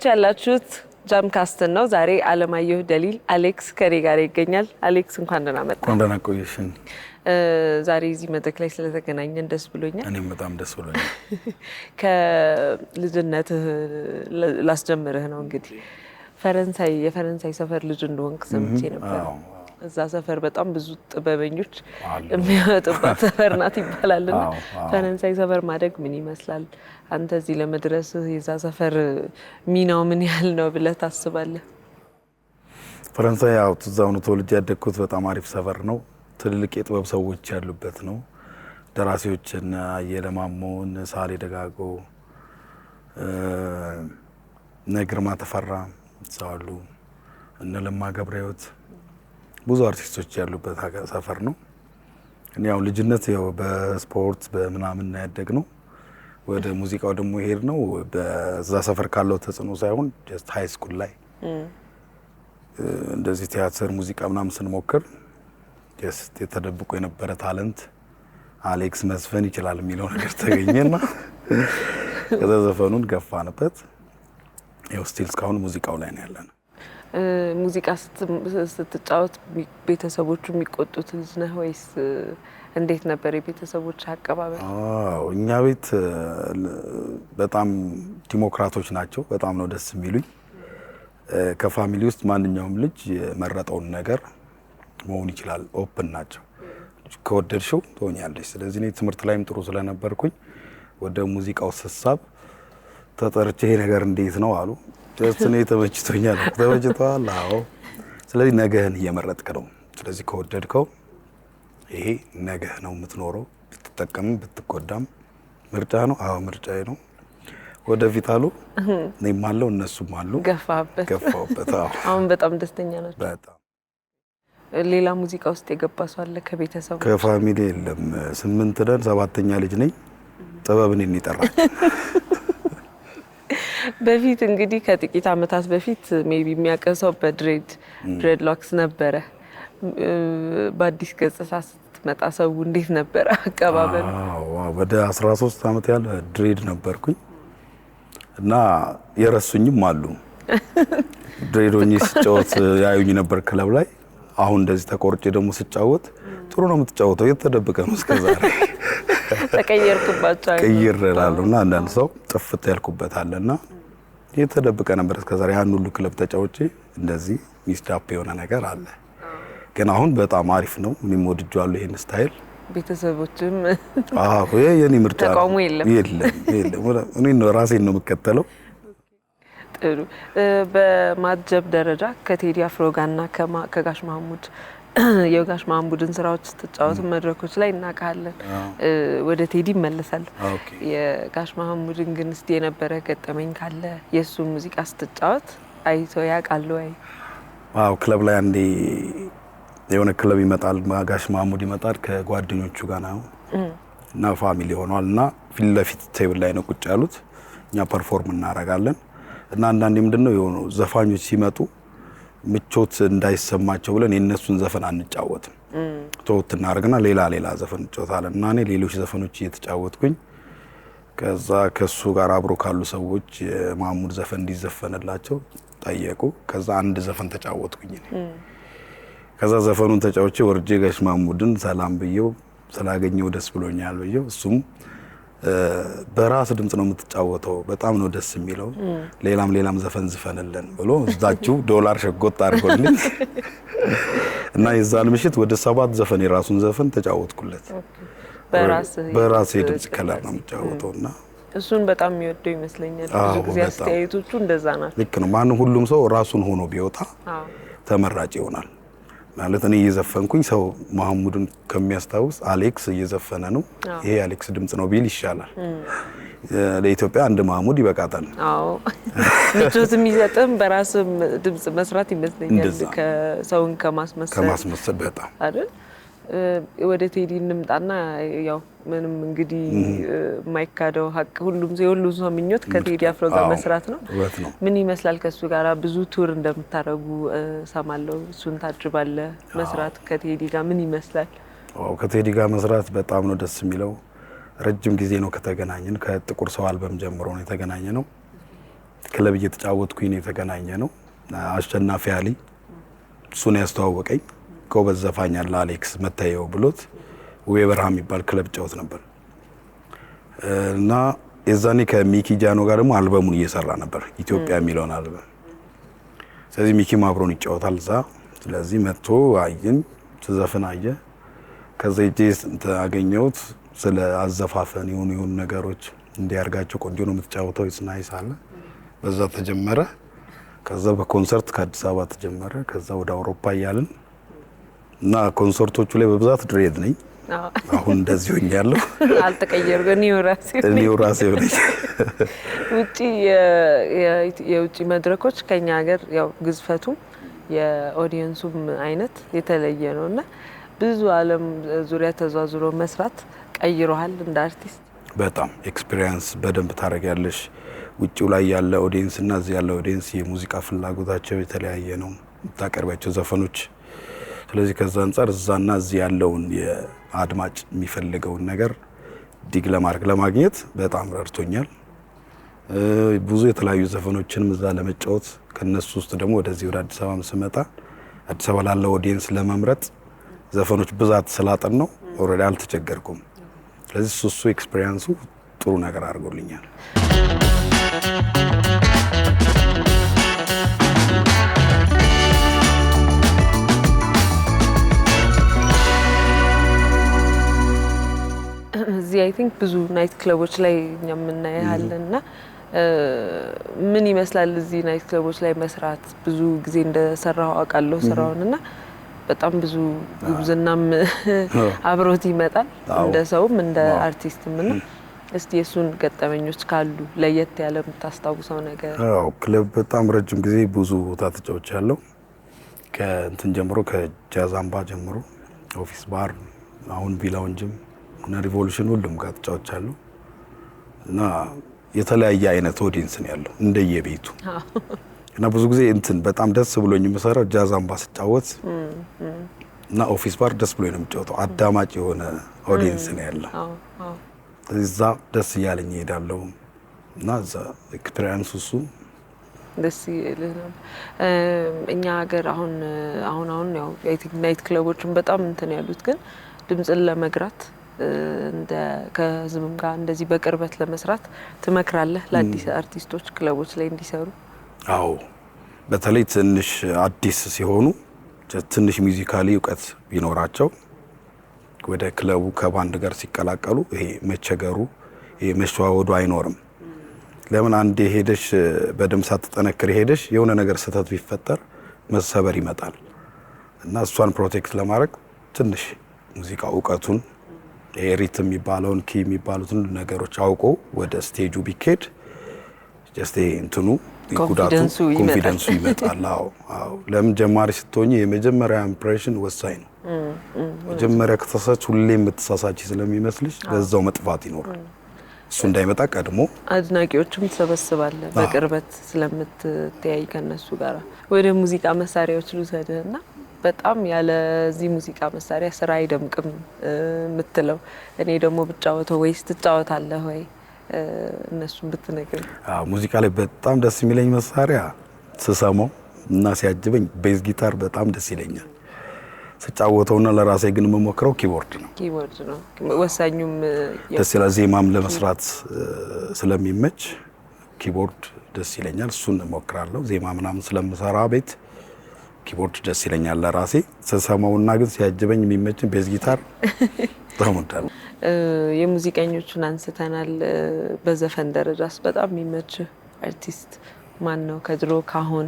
እያያችሁ ያላችሁት ጃምካስት ነው። ዛሬ አለማየሁ ደሊል አሌክስ ከኔ ጋር ይገኛል። አሌክስ እንኳን ደህና መጣ። እንኳን ደህና ቆየሽኝ። ዛሬ እዚህ መድረክ ላይ ስለተገናኘን ደስ ብሎኛል። እኔም በጣም ደስ ብሎኛል። ከልጅነትህ ላስጀምርህ ነው እንግዲህ የፈረንሳይ ሰፈር ልጅ እንደሆንክ ሰምቼ ነበር። እዛ ሰፈር በጣም ብዙ ጥበበኞች የሚያወጡባት ሰፈር ናት ይባላልና ፈረንሳይ ሰፈር ማደግ ምን ይመስላል? አንተ እዚህ ለመድረስህ የዛ ሰፈር ሚናው ምን ያህል ነው ብለህ ታስባለህ? ፈረንሳይ ያው እዛው ነው ተወልጄ ያደግኩት። በጣም አሪፍ ሰፈር ነው። ትልልቅ የጥበብ ሰዎች ያሉበት ነው። ደራሲዎችን አየለ ማሞ፣ ሳሌ ደጋጎ፣ ግርማ ተፈራ አሉ፣ እነ ለማ ገብረሕይወት ብዙ አርቲስቶች ያሉበት ሰፈር ነው። እኔ ያው ልጅነት ያው በስፖርት በምናምን ያደግነው። ወደ ሙዚቃው ደግሞ ሄድ ነው በዛ ሰፈር ካለው ተጽዕኖ ሳይሆን ጀስት ሃይ ስኩል ላይ እንደዚህ ቲያትር ሙዚቃ ምናምን ስንሞክር ጀስት የተደብቆ የነበረ ታለንት አሌክስ መዝፈን ይችላል የሚለው ነገር ተገኘና ከዛ ዘፈኑን ገፋንበት። ያው ስቲል እስካሁን ሙዚቃው ላይ ነው ያለነው። ሙዚቃ ስትጫወት ቤተሰቦቹ የሚቆጡት ልጅ ነህ ወይስ እንዴት ነበር የቤተሰቦች አቀባበል? እኛ ቤት በጣም ዲሞክራቶች ናቸው። በጣም ነው ደስ የሚሉኝ። ከፋሚሊ ውስጥ ማንኛውም ልጅ የመረጠውን ነገር መሆን ይችላል። ኦፕን ናቸው። ከወደድሽው ትሆኛለሽ። ስለዚህ እኔ ትምህርት ላይም ጥሩ ስለነበርኩኝ ወደ ሙዚቃው ስሳብ ተጠርቼ ይሄ ነገር እንዴት ነው አሉ። እኔ ተመችቶኛል። ተመችቷል? አዎ። ስለዚህ ነገህን እየመረጥክ ነው። ስለዚህ ከወደድከው ይሄ ነገህ ነው የምትኖረው። ብትጠቀምም ብትጎዳም ምርጫ ነው። አዎ ምርጫዬ ነው። ወደፊት አሉ። እኔም አለው እነሱም አሉ። ገፋሁበት። አዎ። አሁን በጣም ደስተኛ ናቸው። በጣም ሌላ ሙዚቃ ውስጥ የገባ ሰው አለ ከቤተሰቡ? ከፋሚሊ የለም። 8 ነን። 7ኛ ልጅ ነኝ። ጥበብን ይጠራል። በፊት እንግዲህ ከጥቂት አመታት በፊት ሜቢ የሚያቀሰው በድሬድ ሎክስ ነበረ። በአዲስ ገጽታ ስትመጣ ሰው እንዴት ነበረ አቀባበሉ? ወደ 13 አመት ያለ ድሬድ ነበርኩኝ እና የረሱኝም አሉ። ድሬዶኝ ስጫወት ያዩኝ ነበር ክለብ ላይ። አሁን እንደዚህ ተቆርጬ ደግሞ ስጫወት ጥሩ ነው የምትጫወተው፣ የተደበቀ ነው እስከዛሬ ተቀየርኩባቸው ቀይር እላለሁና አንዳንድ ሰው ጥፍት ያልኩበት አለና የተደበቀ ነበር እስከዛሬ። ያን ሁሉ ክለብ ተጫውቼ እንደዚህ ሚስዳፕ የሆነ ነገር አለ። ግን አሁን በጣም አሪፍ ነው። እኔም ወድጄዋለሁ ይሄን ስታይል። ቤተሰቦችም የኔ ምርጫ ተቃውሞ የለም። እኔ ነው ራሴን ነው የምከተለው። ጥሩ። በማጀብ ደረጃ ከቴዲ አፍሮ ጋርና ከጋሽ ማህሙድ የጋሽ ማህሙድን ስራዎች ስትጫወት መድረኮች ላይ እናውቃለን። ወደ ቴዲ እመለሳለሁ። የጋሽ ማህሙድን ግን እስቲ የነበረ ገጠመኝ ካለ የሱ ሙዚቃ ስትጫወት አይቶ ያውቃል ወይ? አዎ ክለብ ላይ አንዴ የሆነ ክለብ ይመጣል፣ ጋሽ ማህሙድ ይመጣል ከጓደኞቹ ጋር ነው እና ፋሚሊ ሆኗል እና ፊት ለፊት ቴብል ላይ ነው ቁጭ ያሉት። እኛ ፐርፎርም እናደርጋለን እና አንዳንዴ ምንድነው የሆኑ ዘፋኞች ሲመጡ ምቾት እንዳይሰማቸው ብለን የነሱን ዘፈን አንጫወትም። ተውት እናደርግና ሌላ ዘፈን እንጫወታለን እና እኔ ሌሎች ዘፈኖች እየተጫወትኩኝ ከዛ ከሱ ጋር አብሮ ካሉ ሰዎች የማህሙድ ዘፈን እንዲዘፈንላቸው ጠየቁ። ከዛ አንድ ዘፈን ተጫወትኩኝ። ከዛ ዘፈኑን ተጫውቼ ወርጄ ጋሽ ማህሙድን ሰላም ብየው ስላገኘው ደስ ብሎኛል ብየው እሱም በራስ ድምጽ ነው የምትጫወተው፣ በጣም ነው ደስ የሚለው፣ ሌላም ዘፈን ዝፈንልን ብሎ እዛችሁ $1 ሸጎጥ አድርጎልኝ እና የዛን ምሽት ወደ 7 ዘፈን የራሱን ዘፈን ተጫወትኩለት። በራስ ድምጽ ከለር ነው የምትጫወተውና እሱን በጣም የሚወደው ይመስለኛል። ብዙ ጊዜ አስተያየቶቹ እንደዛ ናቸው። ልክ ነው። ማንም ሁሉም ሰው ራሱን ሆኖ ቢወጣ ተመራጭ ይሆናል። ማለት እኔ እየዘፈንኩኝ ሰው ማህሙድን ከሚያስታውስ አሌክስ እየዘፈነ ነው ይሄ አሌክስ ድምጽ ነው ቢል ይሻላል። ለኢትዮጵያ አንድ ማህሙድ ይበቃታል። አዎ ምቾት የሚሰጥም በራስም ድምጽ መስራት ይመስለኛል ከሰውን ከማስመሰል በጣም አይደል? ወደ ቴዲ እንምጣና ያው ምንም እንግዲህ የማይካደው ሀቅ ሁሉም ሰው ምኞት ከቴዲ አፍሮ ጋር መስራት ነው። ምን ይመስላል ከሱ ጋር ብዙ ቱር እንደምታረጉ ሰማለው። እሱን ታጅባለህ መስራት ከቴዲ ጋር ምን ይመስላል? ከቴዲ ጋር መስራት በጣም ነው ደስ የሚለው። ረጅም ጊዜ ነው ከተገናኘን። ከጥቁር ሰው አልበም ጀምሮ ነው የተገናኘነው። ክለብ እየተጫወትኩኝ ነው የተገናኘ ነው። አሸናፊ አሊ እሱን ያስተዋወቀኝ። ጎበዝ ዘፋኝ አለ አሌክስ መታየው ብሎት ውቤ በረሃ የሚባል ክለብ ጫወት ነበር እና የዛኔ ከሚኪ ጃኖ ጋር ደግሞ አልበሙን እየሰራ ነበር ኢትዮጵያ የሚለውን አልበም። ስለዚህ ሚኪም አብሮን ይጫወታል እዛ። ስለዚህ መጥቶ አየን ስዘፍን አየ። ከዛ ሄጄ አገኘሁት ስለ አዘፋፈን የሆኑ ነገሮች እንዲያርጋቸው ቆንጆ ነው የምትጫወተው ይስናይስ አለ። በዛ ተጀመረ። ከዛ በኮንሰርት ከአዲስ አበባ ተጀመረ። ከዛ ወደ አውሮፓ እያልን እና ኮንሰርቶቹ ላይ በብዛት ድሬድ ነኝ። አሁን እንደዚህ ሆኛለሁ። አልተቀየርኩ እኔው ራሴ ሆነኝ። ውጪ የውጪ መድረኮች ከኛ ሀገር ያው ግዝፈቱም የኦዲየንሱም አይነት የተለየ ነውና ብዙ ዓለም ዙሪያ ተዟዙሮ መስራት ቀይሮሃል እንደ አርቲስት? በጣም ኤክስፒሪየንስ በደንብ ታደርጊያለሽ። ውጪው ላይ ያለ ኦዲየንስ እና እዚህ ያለ ኦዲየንስ የሙዚቃ ፍላጎታቸው የተለያየ ነው የምታቀርባቸው ዘፈኖች። ስለዚህ ከዛ አንፃር እዛና እዚህ ያለውን የአድማጭ የሚፈልገውን ነገር ዲግ ለማግኘት በጣም ረድቶኛል። ብዙ የተለያዩ ዘፈኖችንም እዛ ለመጫወት ከነሱ ውስጥ ደግሞ ወደዚህ ወደ አዲስ አበባ ስመጣ አዲስ አበባ ላለው ኦዲየንስ ለመምረጥ ዘፈኖች ብዛት ስላጠን ነው ኦልሬዲ አልተቸገርኩም። ስለዚህ እሱ ኤክስፒሪየንሱ ጥሩ ነገር አድርጎልኛል። እዚህ አይ ቲንክ ብዙ ናይት ክለቦች ላይ እኛ የምናያለንና ምን ይመስላል እዚህ ናይት ክለቦች ላይ መስራት? ብዙ ጊዜ እንደሰራው አውቃለሁ ስራውንና በጣም ብዙ ጉብዝናም አብሮት ይመጣል እንደ ሰውም እንደ አርቲስትም እና እስቲ የሱን ገጠመኞች ካሉ ለየት ያለ የምታስታውሰው ነገር? አዎ ክለብ በጣም ረጅም ጊዜ ብዙ ቦታ ተጫውቻለሁ። ከእንትን ጀምሮ ከጃዝ አምባ ጀምሮ ኦፊስ ባር፣ አሁን ቪላውንጅም እና ሪቮሉሽን ሁሉም ጋር ተጫውቻለሁ እና የተለያየ አይነት ኦዲየንስ ነው ያለው እንደየቤቱ እና ብዙ ጊዜ እንትን በጣም ደስ ብሎኝ የምሰራው ጃዝ አምባ ስጫወት እና ኦፊስ ባር ደስ ብሎኝ ነው የምጫወተው። አዳማጭ የሆነ ኦዲየንስ ነው ያለው። እዛ ደስ እያለኝ እሄዳለሁ እና እዛ ኤክስፒሪየንስ እሱ ደስ ይላል። እኛ ሀገር አሁን ያው ናይት ክለቦችን በጣም እንትን ያሉት ግን ድምጽን ለመግራት እንደ ከህዝብም ጋር እንደዚህ በቅርበት ለመስራት ትመክራለህ ለአዲስ አርቲስቶች ክለቦች ላይ እንዲሰሩ? አዎ በተለይ ትንሽ አዲስ ሲሆኑ ትንሽ ሙዚካሊ እውቀት ቢኖራቸው ወደ ክለቡ ከባንድ ጋር ሲቀላቀሉ ይሄ መቸገሩ ይሄ መሸዋወዱ አይኖርም። ለምን አንዴ ሄደሽ በደም ሳትጠነክር ሄደሽ የሆነ ነገር ስህተት ቢፈጠር መሰበር ይመጣል እና እሷን ፕሮቴክት ለማድረግ ትንሽ ሙዚቃ እውቀቱን ይሄ ሪትም የሚባለውን ኪ የሚባሉትን ነገሮች አውቆ ወደ ስቴጁ ቢኬድ ጀስት እንትኑ ጉዳቱ ኮንፊደንሱ ይመጣል። አዎ ለምን ጀማሪ ስትሆኚ የመጀመሪያ ኢምፕሬሽን ወሳኝ ነው። መጀመሪያ ከተሳሳች ሁሌ የምትሳሳች ስለሚመስልሽ በዛው መጥፋት ይኖራል። እሱ እንዳይመጣ ቀድሞ አድናቂዎችም ተሰበስባለህ በቅርበት ስለምትተያይ ከነሱ ጋር። ወደ ሙዚቃ መሳሪያዎች ልውሰድህና በጣም ያለዚህ ሙዚቃ መሳሪያ ስራ አይደምቅም የምትለው እኔ ደግሞ ብጫወተው ወይስ ትጫወታለህ ወይ? እነሱን ብትነግረኝ። ሙዚቃ ላይ በጣም ደስ የሚለኝ መሳሪያ ስሰማው እና ሲያጅበኝ ቤዝ ጊታር በጣም ደስ ይለኛል። ስጫወተውና ለራሴ ግን የምሞክረው ኪቦርድ ነው። ኪቦርድ ነው ወሳኙም ደስ ይላል። ዜማም ለመስራት ስለሚመች ኪቦርድ ደስ ይለኛል። እሱን እሞክራለሁ። ዜማ ምናምን ስለምሰራ ቤት ኪቦርድ ደስ ይለኛል ለራሴ ስሰማውና ግን ሲያጅበኝ የሚመችን ቤዝ ጊታር ተሞዳል። የሙዚቀኞቹን አንስተናል። በዘፈን ደረጃስ በጣም የሚመች አርቲስት ማን ነው ከድሮ ካሁን?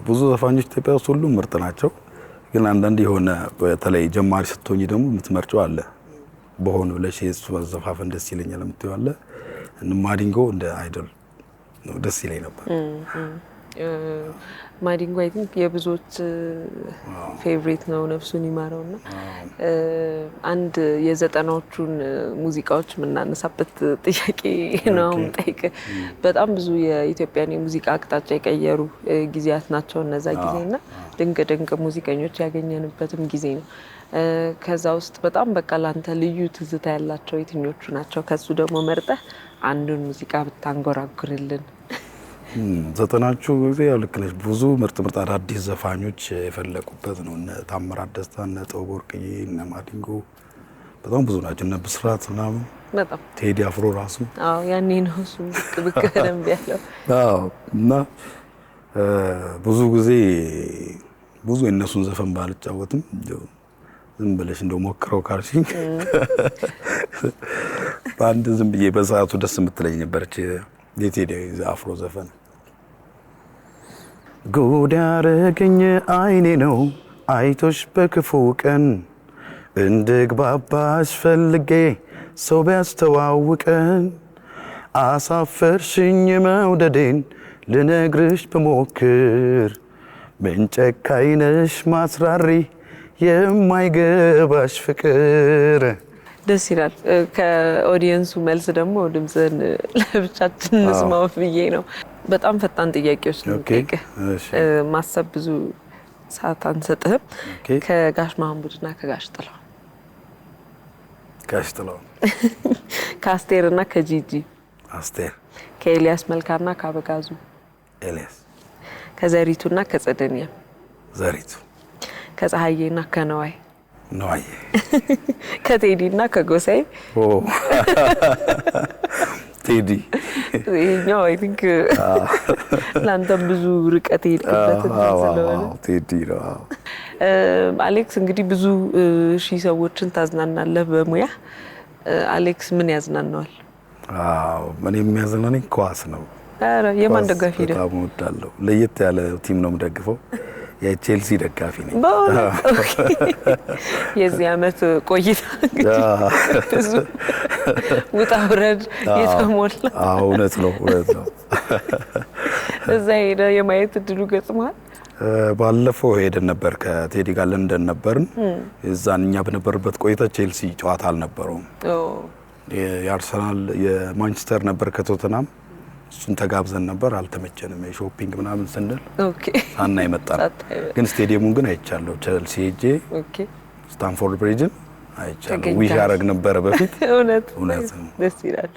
ብዙ ዘፋኞች ኢትዮጵያ ውስጥ ሁሉም ምርጥ ናቸው። ግን አንዳንድ የሆነ በተለይ ጀማሪ ስትሆኚ ደግሞ የምትመርጪው አለ በሆነ ብለሽ የሱ ዘፋፈን ደስ ይለኛል የምትይው አለ። ማዲንጎ እንደ አይዶል ነው ደስ ይለኝ ነበር። ማዲንጎ አይ ቲንክ የብዙዎች ፌቨሪት ነው ነፍሱን ይማረውና አንድ የዘጠናዎቹን ሙዚቃዎች የምናነሳበት ጥያቄ ነው ጠይቅ። በጣም ብዙ የኢትዮጵያን የሙዚቃ አቅጣጫ የቀየሩ ጊዜያት ናቸው እነዛ ጊዜና ድንቅ ሙዚቀኞች ያገኘንበትም ጊዜ ነው። ከዛ ውስጥ በጣም በቃ ላንተ ልዩ ትዝታ ያላቸው የትኞቹ ናቸው? ከሱ ደግሞ መርጠህ አንዱን ሙዚቃ ብታንጎራጉርልን። ዘጠናዎቹ ጊዜ ያው ልክ ነሽ። ብዙ ምርጥ አዳዲስ ዘፋኞች የፈለቁበት ነው። እነ ታምራት ደስታ፣ እነ ጥበብ ወርቅዬ፣ እነ ማዲንጎ በጣም ብዙ ናቸው። እነ ብስራት ምናምን በጣም ቴዲ አፍሮ ራሱ ያኔ ነው እሱ ብቅ በደንብ ያለው። እና ብዙ ጊዜ ብዙ የእነሱን ዘፈን ባልጫወትም ዝም ብለሽ እንደው ሞክረው ካልሽኝ በአንድ ዝም ብዬ በሰዓቱ ደስ የምትለኝ ነበረች የቴዲ አፍሮ ዘፈን። ጉድ ያረገኝ አይኔ ነው አይቶሽ በክፉ ቀን እንድግባባሽ ፈልጌ ሰው ቢያስተዋውቀን አሳፈርሽኝ መውደዴን ልነግርሽ ብሞክር ምን ጨካኝ ነሽ ማስራሪ የማይገባሽ ፍቅር። ደስ ይላል። ከኦዲየንሱ መልስ ደግሞ ድምፅን ለብቻችን እንስማው ብዬ ነው። በጣም ፈጣን ጥያቄዎች ነው የምጠይቅህ። ማሰብ ብዙ ሰዓት አንሰጥህም። ከጋሽ ማሙድና ከጋሽ ጥላሁን ከአስቴርና ከጂጂ አስቴር፣ ከኤልያስ መልካና ከአበጋዙ ኤልያስ፣ ከዘሪቱና ከጸደኒያ ዘሪቱ፣ ከፀሐዬና ከነዋይ ነዋይ፣ ከቴዲና ከጎሳዬ ቴዲ። ይሄኛው አይ ቲንክ ለአንተም ብዙ ርቀት የሄድክበት ስለሆነ ቴዲ ነው። አሌክስ እንግዲህ ብዙ ሺህ ሰዎችን ታዝናናለህ በሙያ። አሌክስ ምን ያዝናናዋል? እኔ የሚያዝናናኝ ኳስ ነው። ኧረ የማን ደጋፊ ነህ? በጣም እወዳለሁ። ለየት ያለ ቲም ነው የምደግፈው። የቼልሲ ደጋፊ ነኝ። የዚህ ዓመት ቆይታ እንግዲህ ብዙ ውጣ ውረድ የተሞላ። እውነት ነው። እዛ ሄደህ የማየት እድሉ ገጥሟል? ባለፈው ሄደን ነበር ከቴዲ ጋር ለንደን ነበርን። እዛን እኛ በነበርበት ቆይታ ቼልሲ ጨዋታ አልነበረውም። የአርሰናል የማንቸስተር ነበር ከቶተናም። እሱን ተጋብዘን ነበር፣ አልተመቸንም። የሾፒንግ ምናምን ስንል ሳናይ መጣን። ግን ስቴዲየሙን ግን አይቻለሁ። ቼልሲ ሄጄ ስታንፎርድ ብሪጅን አይቻለሁ። ዊሽ ያደረግ ነበረ በፊት። እውነት ደስ ይላል።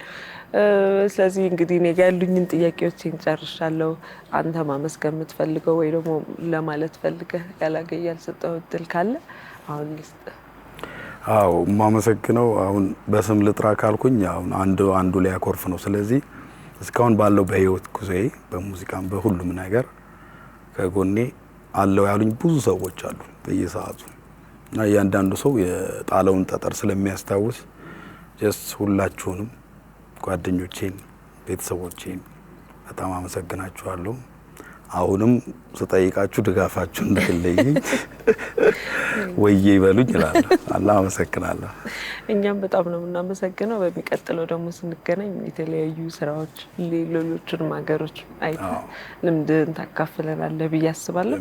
ስለዚህ እንግዲህ እኔ ጋር ያሉኝን ጥያቄዎችን ጨርሻለሁ። አንተ ማመስገን የምትፈልገው ወይ ደግሞ ለማለት ፈልገህ ያልሰጠኸው እድል ካለ አሁን ልስጥህ። የማመሰግነው አሁን በስም ልጥራ ካልኩኝ አሁን አንዱ ላይ ያኮርፍ ነው። ስለዚህ እስካሁን ባለው በህይወት ጉዞዬ በሙዚቃም በሁሉም ነገር ከጎኔ አለው ያሉኝ ብዙ ሰዎች አሉ በየሰዓቱ እና እያንዳንዱ ሰው የጣለውን ጠጠር ስለሚያስታውስ ጀስት ሁላችሁንም ጓደኞቼን፣ ቤተሰቦቼን በጣም አመሰግናችኋለሁ። አሁንም ስጠይቃችሁ ድጋፋችሁ እንዳይለየኝ ወይዬ ይበሉኝ እላለሁ። አላህ አመሰግናለሁ። እኛም በጣም ነው የምናመሰግነው። በሚቀጥለው ደግሞ ስንገናኝ የተለያዩ ስራዎች ሌሎችንም ሀገሮች አይተህ ልምድህን ታካፍለናለህ ብዬ አስባለሁ።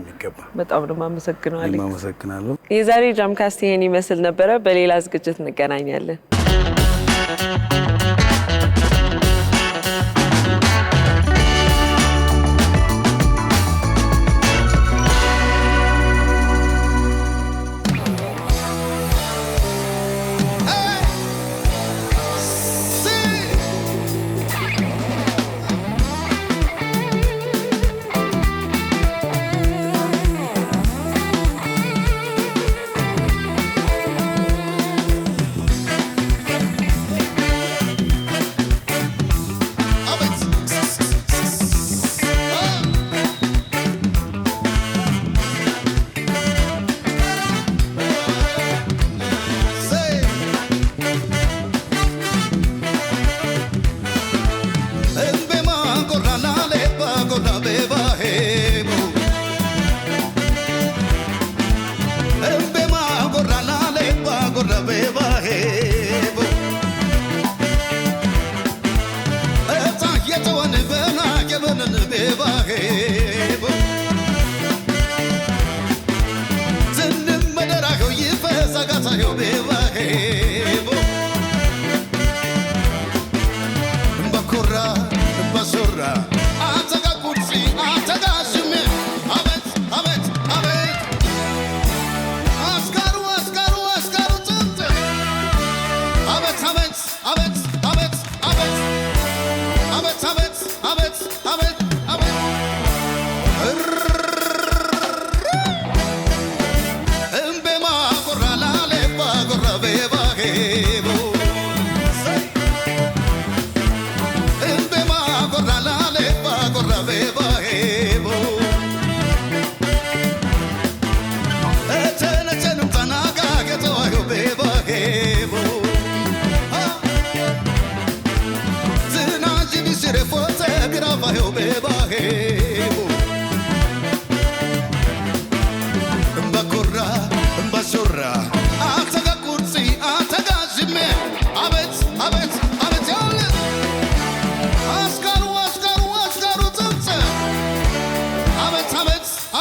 በጣም ነው የማመሰግነው አሌክስ። አመሰግናለሁ። የዛሬ ጃምካስት ይሄን ይመስል ነበረ። በሌላ ዝግጅት እንገናኛለን።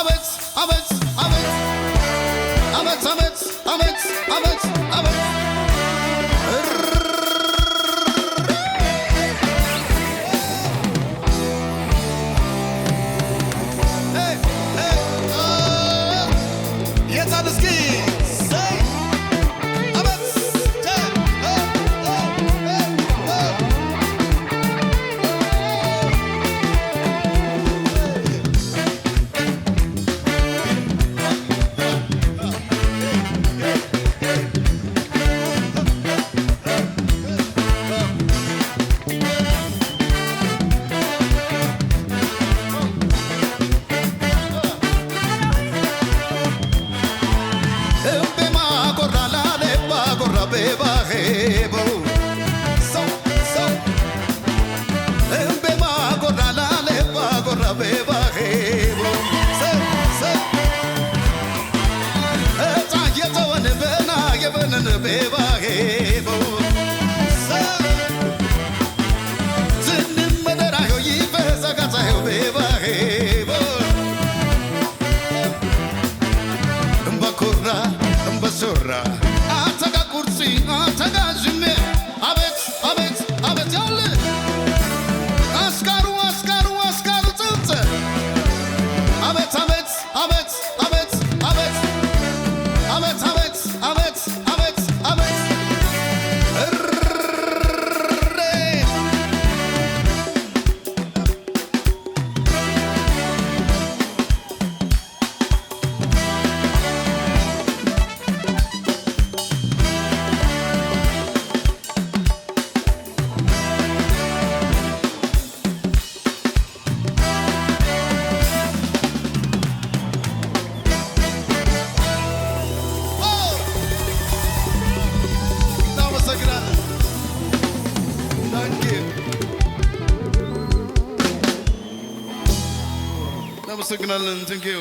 አቤት አቤት አቤት አቤት አቤት አቤት አቤት የታንስኪ ሰይ አቤት እናመሰግናለን። Thank you.